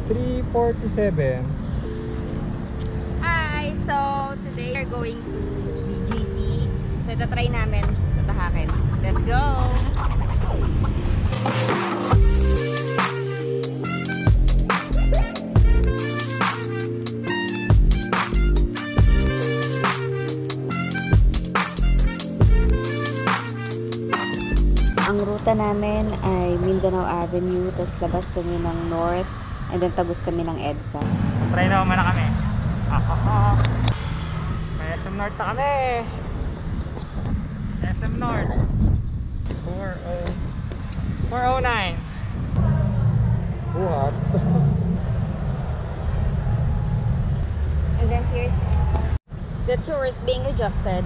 347. Hi! So, today we're going to BGC. So, ito try namin tatahakin. Let's go! Ang ruta namin ay Mindanao Avenue, tapos labas kami ng North, and then tagos kami ng EDSA. Try na muna kami. May SM North na kami. SM North 409. Buhat. And then here's the tourist being adjusted.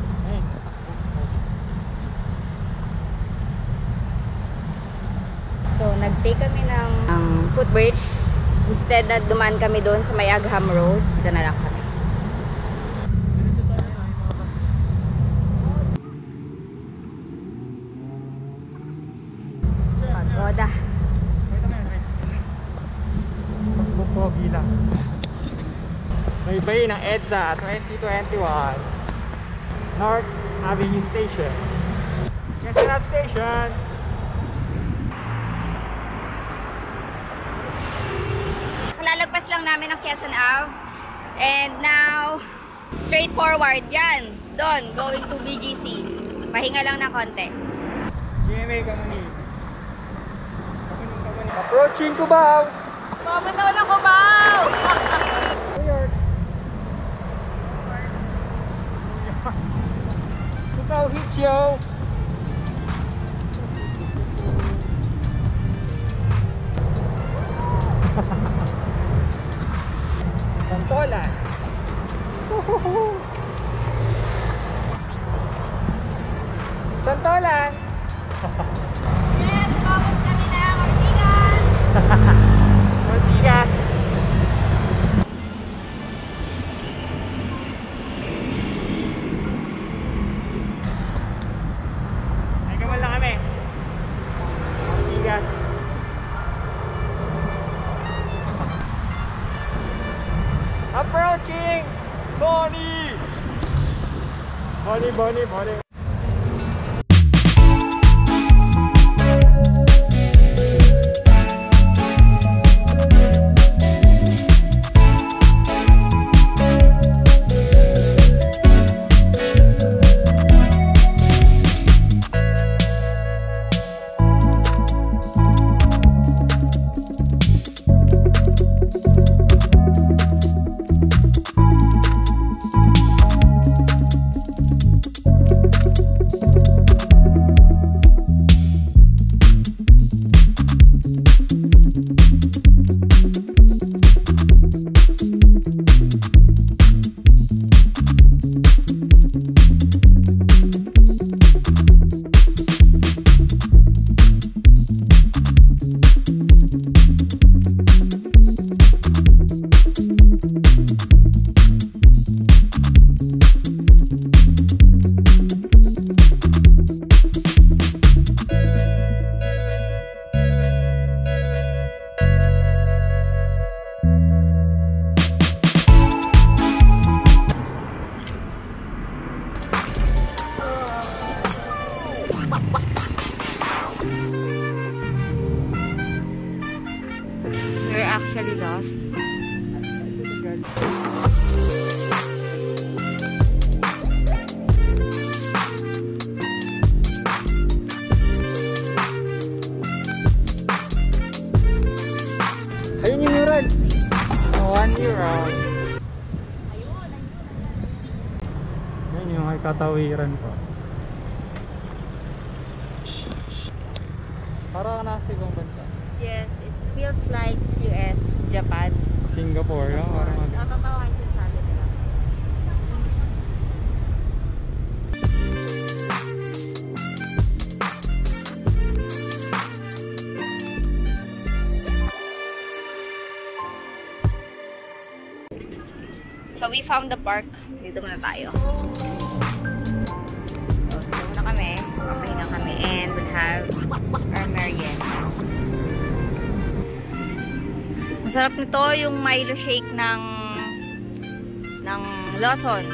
So, nag-take kami ng footbridge. Instead na dumaan kami doon sa may Agham Road. Dito na lang kami. Pagoda. Pagpupogi lang. May bay ng EDSA 2021 North Avenue Station. Quezon Station. Lalagpas lang namin ang Quezon Ave. And now, straight forward. Yan. Doon. Going to BGC. Pahinga lang ng konti. GMA Kamuni. Approaching Cubao. Babataw ng Cubao! New York. Cubao hits yo. Santolan. Santolan. Yes, tapos kami na Ortigas. Ortigas. Ay, gamal lang kami. Ortigas. Approaching Bonnie. Bonnie. We're actually lost. Ayun yung mural. 1 euro. Ayun yung may katawiran ko. Para nasa ibang bansa. Yes, it feels like US, Japan. Singapore, no? Parang Nakakatawa kayo sinasabi nila. So we found the park. Dito muna tayo. So dito muna kami. Papahinga kami. And we'll have our merienda. Masarap nito yung Milo shake ng Lawson.